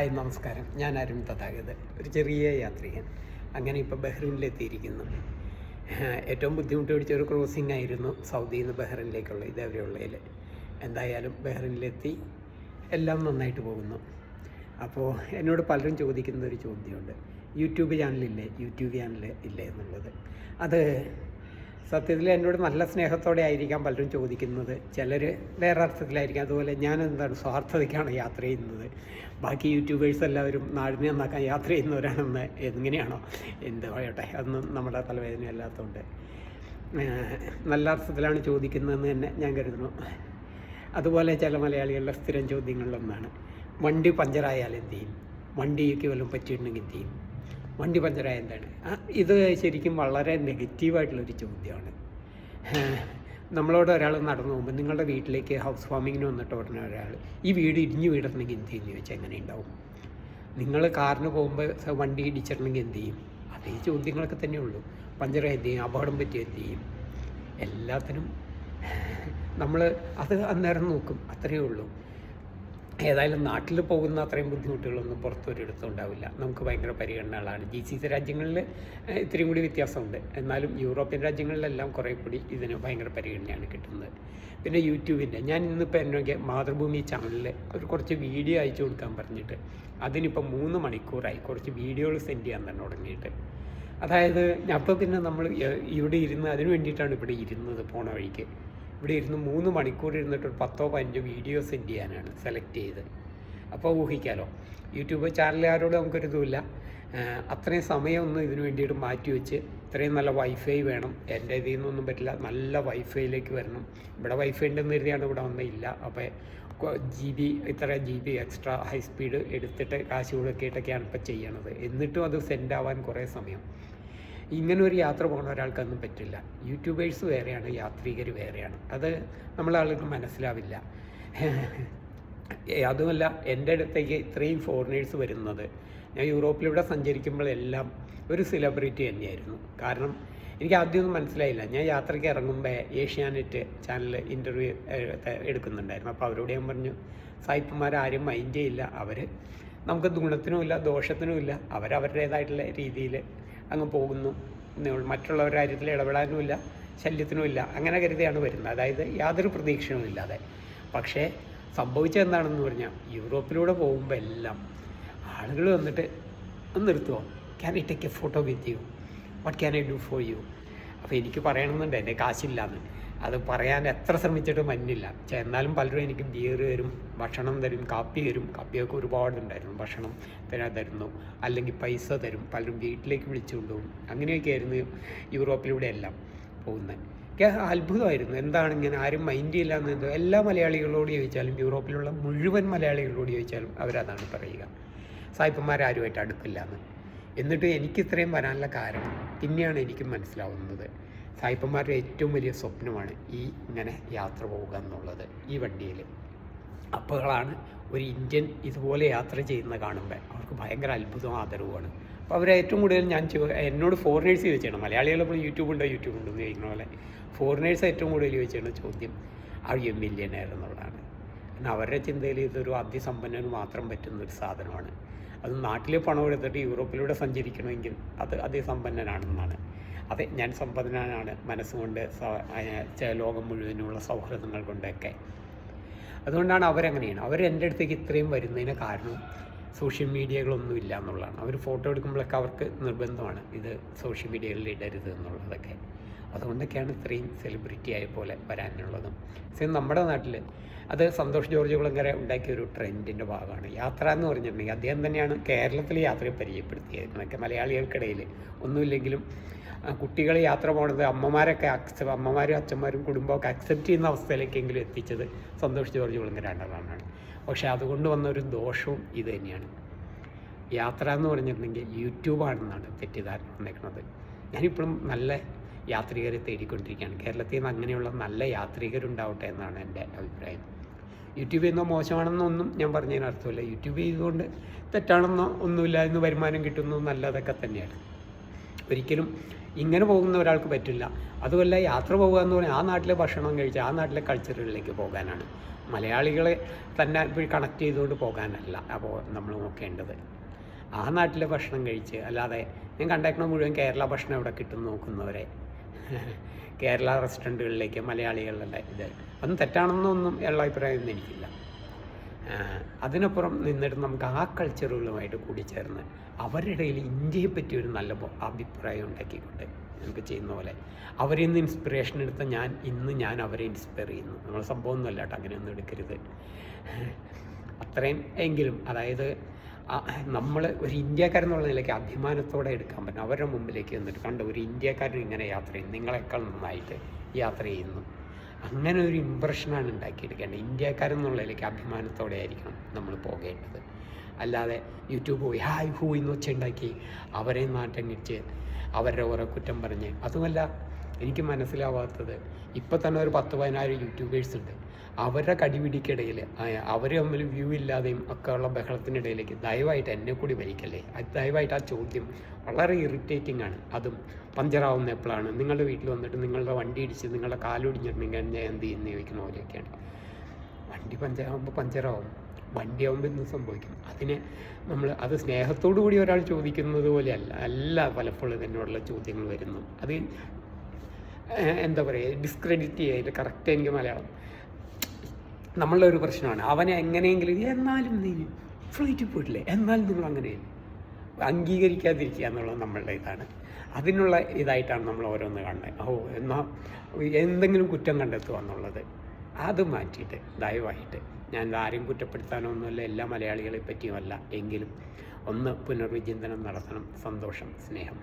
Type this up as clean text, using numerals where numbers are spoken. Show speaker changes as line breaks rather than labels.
Hi നമസ്കാരം. ഞാൻ അരുൺ തഥാഗത്, ഒരു ചെറിയ യാത്രികൻ. അങ്ങനെ ഇപ്പോൾ ബഹ്റിനിലെത്തിയിരിക്കുന്നു. ഏറ്റവും ബുദ്ധിമുട്ട് പിടിച്ച ഒരു ക്രോസിംഗ് ആയിരുന്നു സൗദിയിൽ നിന്ന് ബഹ്റിനിലേക്കുള്ള ഇതേവരെയുള്ളതിൽ. എന്തായാലും ബഹ്റിനിലെത്തി, എല്ലാം നന്നായിട്ട് പോകുന്നു. അപ്പോൾ എന്നോട് പലരും ചോദിക്കുന്ന ഒരു ചോദ്യമുണ്ട്, യൂട്യൂബ് ചാനൽ ഇല്ലേ എന്നുള്ളത്. അത് സത്യത്തിൽ എന്നോട് നല്ല സ്നേഹത്തോടെ ആയിരിക്കാം പലരും ചോദിക്കുന്നത്, ചിലർ വേറെ അർത്ഥത്തിലായിരിക്കും. അതുപോലെ ഞാൻ എന്താണ് സ്വാർത്ഥതയ്ക്കാണ് യാത്ര ചെയ്യുന്നത്, ബാക്കി യൂട്യൂബേഴ്സ് എല്ലാവരും നാടിനെ നന്നാക്കാൻ യാത്ര ചെയ്യുന്നവരാണെന്ന് എങ്ങനെയാണോ എന്ത് പറയട്ടെ, അതൊന്നും നമ്മുടെ തലവേദന അല്ലാത്തതുകൊണ്ട് നല്ല അർത്ഥത്തിലാണ് ചോദിക്കുന്നതെന്ന് തന്നെ ഞാൻ കരുതുന്നു. അതുപോലെ ചില മലയാളികളുടെ സ്ഥിരം ചോദ്യങ്ങളിലൊന്നാണ്, വണ്ടി പഞ്ചറായാൽ എന്ത് ചെയ്യും, വണ്ടിക്ക് വല്ലതും പറ്റിയിട്ടുണ്ടെങ്കിൽ എന്ത് ചെയ്യും, വണ്ടി പഞ്ചറായ എന്താണ്. ഇത് ശരിക്കും വളരെ നെഗറ്റീവായിട്ടുള്ളൊരു ചോദ്യമാണ്. നമ്മളോട് ഒരാൾ നടന്നു പോകുമ്പോൾ നിങ്ങളുടെ വീട്ടിലേക്ക് ഹൗസ് വാമിങ്ങിന് വന്നിട്ട് ഉടനെ ഒരാൾ ഈ വീട് ഇടിഞ്ഞു വീടണമെങ്കിൽ എന്ത് ചെയ്യുമെന്ന് ചോദിച്ചാൽ എങ്ങനെ ഉണ്ടാവും? നിങ്ങൾ കാറിന് പോകുമ്പോൾ വണ്ടി ഇടിച്ചിട്ടുണ്ടെങ്കിൽ എന്ത് ചെയ്യും? അതേ ചോദ്യങ്ങളൊക്കെ തന്നെയുള്ളൂ. പഞ്ചറായ എന്ത് ചെയ്യും, അപകടം പറ്റിയ എന്ത് ചെയ്യും? എല്ലാത്തിനും നമ്മൾ അത് അന്നേരം നോക്കും, അത്രയേ ഉള്ളൂ. ഏതായാലും നാട്ടിൽ പോകുന്ന അത്രയും ബുദ്ധിമുട്ടുകളൊന്നും പുറത്തൊരിടത്തും ഉണ്ടാവില്ല. നമുക്ക് ഭയങ്കര പരിഗണനകളാണ്. GCC രാജ്യങ്ങളിൽ ഇത്രയും കൂടി വ്യത്യാസമുണ്ട്. എന്നാലും യൂറോപ്യൻ രാജ്യങ്ങളിലെല്ലാം കുറേ കൂടി ഇതിന് ഭയങ്കര പരിഗണനയാണ് കിട്ടുന്നത്. പിന്നെ യൂട്യൂബിൻ്റെ ഞാൻ ഇന്നിപ്പോൾ എന്നൊക്കെ മാതൃഭൂമി ചാനലിൽ കുറച്ച് വീഡിയോ അയച്ചു കൊടുക്കാൻ പറഞ്ഞിട്ട് അതിനിപ്പോൾ 3 മണിക്കൂറായി കുറച്ച് വീഡിയോകൾ സെൻഡ് ചെയ്യാൻ തന്നെ തുടങ്ങിയിട്ട്. അതായത് അപ്പോൾ പിന്നെ നമ്മൾ ഇവിടെ ഇരുന്ന് അതിന് വേണ്ടിയിട്ടാണ് ഇവിടെ ഇരുന്നത്. പോണ വഴിക്ക് ഇവിടെ ഇരുന്ന് 3 മണിക്കൂർ ഇരുന്നിട്ട് ഒരു 10-15 വീഡിയോ സെൻഡ് ചെയ്യാനാണ് സെലക്ട് ചെയ്ത്. അപ്പോൾ ഊഹിക്കാലോ, യൂട്യൂബ് ചാനലുകാരോട് നമുക്കൊരിതുമില്ല. അത്രയും സമയമൊന്നും ഇതിന് വേണ്ടിയിട്ട് മാറ്റി വെച്ച് ഇത്രയും നല്ല വൈഫൈ വേണം. എൻ്റെ ഇതിൽ നിന്നൊന്നും പറ്റില്ല, നല്ല വൈഫൈയിലേക്ക് വരണം. ഇവിടെ വൈഫൈ ഉണ്ടെന്ന് കരുതിയാണ് ഇവിടെ ഒന്നുമില്ല. അപ്പോൾ ഇത്ര GB എക്സ്ട്രാ ഹൈ സ്പീഡ് എടുത്തിട്ട് കാശ് കൊടുക്കിയിട്ടൊക്കെയാണ് ഇപ്പോൾ ചെയ്യണത്. എന്നിട്ടും അത് സെൻഡ് ആവാൻ കുറേ സമയം. ഇങ്ങനെ ഒരു യാത്ര പോകുന്ന ഒരാൾക്കൊന്നും പറ്റില്ല. യൂട്യൂബേഴ്സ് വേറെയാണ്, യാത്രികർ വേറെയാണ്. അത് നമ്മളെ ആളുകൾക്ക് മനസ്സിലാവില്ല. അതുമല്ല, എൻ്റെ അടുത്തേക്ക് ഇത്രയും ഫോറിനേഴ്സ് വരുന്നത്, ഞാൻ യൂറോപ്പിലൂടെ സഞ്ചരിക്കുമ്പോഴെല്ലാം ഒരു സെലിബ്രിറ്റി തന്നെയായിരുന്നു. കാരണം എനിക്ക് ആദ്യമൊന്നും മനസ്സിലായില്ല. ഞാൻ യാത്രയ്ക്ക് ഇറങ്ങുമ്പോൾ ഏഷ്യാനെറ്റ് ചാനൽ ഇൻ്റർവ്യൂ എടുക്കുന്നുണ്ടായിരുന്നു. അപ്പോൾ അവരോട് ഞാൻ പറഞ്ഞു, സായിപ്പന്മാരാരും മൈൻഡ് ചെയ്യില്ല, അവർ നമുക്ക് ഗുണത്തിനുമില്ല ദോഷത്തിനുമില്ല, അവരവരുടേതായിട്ടുള്ള രീതിയിൽ അങ്ങ് പോകുന്നു. മറ്റുള്ളവരുടെ കാര്യത്തിൽ ഇടപെടാനുമില്ല, ശല്യത്തിനുമില്ല, അങ്ങനെ കരുതിയാണ് വരുന്നത്. അതായത് യാതൊരു പ്രതീക്ഷയും ഇല്ലാതെ. പക്ഷേ സംഭവിച്ചത് എന്താണെന്ന് പറഞ്ഞാൽ, യൂറോപ്പിലൂടെ പോകുമ്പോൾ എല്ലാം ആളുകൾ വന്നിട്ട് ഒന്ന് നിർത്തുമോ, can I take a photo with you, what can I do for you. അപ്പോൾ എനിക്ക് പറയണമെന്നുണ്ട്, എൻ്റെ കാശില്ലാന്ന്. അത് പറയാൻ എത്ര ശ്രമിച്ചിട്ടും മഞ്ഞില്ല. എന്നാലും പലരും എനിക്ക് ബിയർ തരും, ഭക്ഷണം തരും, കാപ്പി തരും. കാപ്പിയൊക്കെ ഒരുപാടുണ്ടായിരുന്നു. ഭക്ഷണം തരുന്നു, അല്ലെങ്കിൽ പൈസ തരും. പലരും വീട്ടിലേക്ക് വിളിച്ചു കൊണ്ടുപോകും. അങ്ങനെയൊക്കെ ആയിരുന്നു യൂറോപ്പിലൂടെ എല്ലാം പോകുന്നത്. എനിക്ക് അത്ഭുതമായിരുന്നു, എന്താണ് ഇങ്ങനെ ആരും മൈൻഡ് ചെയ്യില്ല എന്നെന്തോ. എല്ലാ മലയാളികളോട് ചോദിച്ചാലും, യൂറോപ്പിലുള്ള മുഴുവൻ മലയാളികളോട് ചോദിച്ചാലും അവരതാണ് പറയുക, സായിപ്പന്മാരാരുമായിട്ട് അടുപ്പില്ല എന്ന്. എന്നിട്ട് എനിക്ക് ഇത്രയും വരാനുള്ള കാരണം പിന്നെയാണ് എനിക്ക് മനസ്സിലാവുന്നത്. സായിപ്പന്മാരുടെ ഏറ്റവും വലിയ സ്വപ്നമാണ് ഇങ്ങനെ യാത്ര പോവുക എന്നുള്ളത്, ഈ വണ്ടിയിൽ. അപ്പോഴാണ് ഒരു ഇന്ത്യൻ ഇതുപോലെ യാത്ര ചെയ്യുന്ന കാണുമ്പോൾ അവർക്ക് ഭയങ്കര അത്ഭുതവും ആദരവുമാണ്. അപ്പോൾ അവരെ ഏറ്റവും കൂടുതൽ എന്നോട് ഫോറിനേഴ്സ് ചോദിച്ചാണ്, മലയാളികളപ്പോൾ യൂട്യൂബ് ഉണ്ടോ എന്ന് ചോദിക്കുന്ന പോലെ ഫോറിനേഴ്സ് ഏറ്റവും കൂടുതൽ ചോദിച്ചാണ് ചോദ്യം, ആ യു മില്യനെയർ എന്നുള്ളതാണ്. എന്നാൽ അവരുടെ ചിന്തയിൽ ഇതൊരു അതിസമ്പന്നന് മാത്രം പറ്റുന്നൊരു സാധനമാണ്. അത് നാട്ടിൽ പണം എടുത്തിട്ട് യൂറോപ്പിലൂടെ സഞ്ചരിക്കണമെങ്കിൽ അത് അതിസമ്പന്നനാണെന്നാണ്. അതെ, ഞാൻ സമ്പന്നനാണ് മനസ്സുകൊണ്ട്, ലോകം മുഴുവനുള്ള സൗഹൃദങ്ങൾ കൊണ്ടൊക്കെ. അതുകൊണ്ടാണ് അവരങ്ങനെയാണ്. എൻ്റെ അടുത്തേക്ക് ഇത്രയും വരുന്നതിന് കാരണം സോഷ്യൽ മീഡിയകളൊന്നും ഇല്ല എന്നുള്ളതാണ്. അവർ ഫോട്ടോ എടുക്കുമ്പോഴൊക്കെ അവർക്ക് നിർബന്ധമാണ് ഇത് സോഷ്യൽ മീഡിയകളിൽ ഇടരുത് എന്നുള്ളതൊക്കെ. അതുകൊണ്ടൊക്കെയാണ് ഇത്രയും സെലിബ്രിറ്റി ആയ പോലെ വരാനുള്ളതും. നമ്മുടെ നാട്ടിൽ അത് സന്തോഷ് ജോർജ് കുളങ്ങര ഉണ്ടാക്കിയ ഒരു ട്രെൻഡിൻ്റെ ഭാഗമാണ് യാത്ര എന്ന് പറഞ്ഞിട്ടുണ്ടെങ്കിൽ. അദ്ദേഹം തന്നെയാണ് കേരളത്തിൽ യാത്രയെ പരിചയപ്പെടുത്തിയത്. മലയാളികൾക്കിടയിൽ ഒന്നുമില്ലെങ്കിലും കുട്ടികൾ യാത്ര പോകുന്നത് അമ്മമാരും അച്ഛന്മാരും കുടുംബമൊക്കെ അക്സെപ്റ്റ് ചെയ്യുന്ന അവസ്ഥയിലേക്കെങ്കിലും എത്തിച്ചത് സന്തോഷ് ജോർജ് കുളങ്ങരാണ്ടാണ്. പക്ഷേ അതുകൊണ്ട് വന്നൊരു ദോഷവും ഇത് തന്നെയാണ്. യാത്ര എന്ന് പറഞ്ഞിട്ടുണ്ടെങ്കിൽ യൂട്യൂബാണെന്നാണ് തെറ്റിദ്ധാരണ വന്നേക്കുന്നത്. ഞാനിപ്പോഴും നല്ല യാത്രികരെ തേടിക്കൊണ്ടിരിക്കുകയാണ്. കേരളത്തിൽ നിന്ന് അങ്ങനെയുള്ള നല്ല യാത്രികരുണ്ടാവട്ടെ എന്നാണ് എൻ്റെ അഭിപ്രായം. യൂട്യൂബ് ചെയ്യുന്നോ മോശമാണെന്നൊന്നും ഞാൻ പറഞ്ഞതിന് അർത്ഥമില്ല. യൂട്യൂബ് ചെയ്തുകൊണ്ട് തെറ്റാണെന്നോ ഒന്നുമില്ല, ഇന്ന് വരുമാനം കിട്ടുന്നു, നല്ലതൊക്കെ തന്നെയാണ്. ഒരിക്കലും ഇങ്ങനെ പോകുന്ന ഒരാൾക്ക് പറ്റില്ല. അതുമല്ല, യാത്ര പോകുക എന്ന് പറഞ്ഞാൽ ആ നാട്ടിലെ ഭക്ഷണം കഴിച്ച് ആ നാട്ടിലെ കൾച്ചറുകളിലേക്ക് പോകാനാണ്. മലയാളികളെ തന്നെ ഇപ്പോൾ കണക്ട് ചെയ്തുകൊണ്ട് പോകാനല്ല അപ്പോൾ നമ്മൾ നോക്കേണ്ടത്. ആ നാട്ടിലെ ഭക്ഷണം കഴിച്ച്, അല്ലാതെ ഞാൻ കണ്ടേക്കണ മുഴുവൻ കേരള ഭക്ഷണം എവിടെ കിട്ടും നോക്കുന്നവരെ കേരള റെസ്റ്റോറൻറ്റുകളിലേക്ക് മലയാളികളുടെ ഇത് അതൊന്നും തെറ്റാണെന്നൊന്നും ഉള്ള അഭിപ്രായമൊന്നും എനിക്കില്ല. അതിനപ്പുറം നിന്നിട്ട് നമുക്ക് ആ കൾച്ചറുകളുമായിട്ട് കൂടിച്ചേർന്ന് അവരുടെ ഇടയിൽ ഇന്ത്യയെ പറ്റി ഒരു നല്ല അഭിപ്രായം ഉണ്ടാക്കിക്കൊണ്ട് നമുക്ക് ചെയ്യുന്ന പോലെ അവരിൽ നിന്ന് ഇൻസ്പിറേഷൻ എടുത്ത ഞാൻ അവരെ ഇൻസ്പയർ ചെയ്യുന്നു. നമ്മൾ സംഭവമൊന്നുമല്ല കേട്ടോ, അങ്ങനെയൊന്നും എടുക്കരുത്. അത്രയും എങ്കിലും അതായത് നമ്മൾ ഒരു ഇന്ത്യക്കാരെന്നുള്ള നിലയ്ക്ക് അഭിമാനത്തോടെ എടുക്കാൻ പറ്റും. അവരുടെ മുമ്പിലേക്ക് വന്നിട്ട് കണ്ട ഒരു ഇന്ത്യക്കാരൻ ഇങ്ങനെ യാത്ര ചെയ്യും, നിങ്ങളെക്കാൾ നന്നായിട്ട് യാത്ര ചെയ്യുന്നു, അങ്ങനെ ഒരു ഇമ്പ്രഷനാണ് ഉണ്ടാക്കിയെടുക്കേണ്ടത്. ഇന്ത്യക്കാരെന്നുള്ളതിലേക്ക് അഭിമാനത്തോടെ ആയിരിക്കണം നമ്മൾ പോകേണ്ടത്. അല്ലാതെ യൂട്യൂബ് പോയി ഹായ് ഹൂ എന്ന് വെച്ചുണ്ടാക്കി അവരെ നാട്ടങ്ങിച്ച് അവരുടെ ഓരോ കുറ്റം പറഞ്ഞ്, അതുമല്ല എനിക്ക് മനസ്സിലാവാത്തത് ഇപ്പം തന്നെ ഒരു 10-14 യൂട്യൂബേഴ്സ് ഉണ്ട്. അവരുടെ കടിപിടിക്കിടയിൽ അവർ തമ്മിൽ വ്യൂ ഇല്ലാതെയും ഒക്കെ ഉള്ള ബഹളത്തിനിടയിലേക്ക് ദയവായിട്ട് എന്നെ കൂടി വലിക്കല്ലേ. ദയവായിട്ട് ആ ചോദ്യം വളരെ ഇറിറ്റേറ്റിംഗ് ആണ്. അതും പഞ്ചറാവുന്ന എപ്പോഴാണ്, നിങ്ങളുടെ വീട്ടിൽ വന്നിട്ട് നിങ്ങളുടെ വണ്ടി ഇടിച്ച് നിങ്ങളുടെ കാലൊടിഞ്ഞിട്ടുണ്ടെങ്കിൽ ഞാൻ എന്ത് ചെയ്യുന്ന ചോദിക്കുന്ന പോലെയൊക്കെയാണ്. വണ്ടി പഞ്ചറാവും, വണ്ടിയാവുമ്പോൾ എന്ത് സംഭവിക്കും? അതിനെ അത് സ്നേഹത്തോടു കൂടി ഒരാൾ ചോദിക്കുന്നത് പോലെയല്ല പലപ്പോഴും ഇതിനോടുള്ള ചോദ്യങ്ങൾ വരുന്നു. അത് എന്താ പറയുക, ഡിസ്ക്രെഡിറ്റ് ചെയ്യല് കറക്റ്റ്. എനിക്ക് മലയാളം നമ്മളുടെ ഒരു പ്രശ്നമാണ്. അവനെ എങ്ങനെയെങ്കിലും എന്നാലും നീ ഫ്ലൈറ്റിൽ പോയിട്ടില്ലേ, എന്നാലും നിങ്ങൾ അങ്ങനെ അംഗീകരിക്കാതിരിക്കുക എന്നുള്ളത് നമ്മളുടെ ഇതാണ്. അതിനുള്ള ഇതായിട്ടാണ് നമ്മൾ ഓരോന്ന് കാണുന്നത്. എന്നാൽ എന്തെങ്കിലും കുറ്റം കണ്ടെത്തുക എന്നുള്ളത് അത് മാറ്റിയിട്ട് ദയവായിട്ട്, ഞാൻ ആരും കുറ്റപ്പെടുത്താനൊന്നുമല്ല, എല്ലാ മലയാളികളെ പറ്റിയുമല്ല, എങ്കിലും ഒന്ന് പുനർവിചിന്തനം നടത്തണം. സന്തോഷം, സ്നേഹം.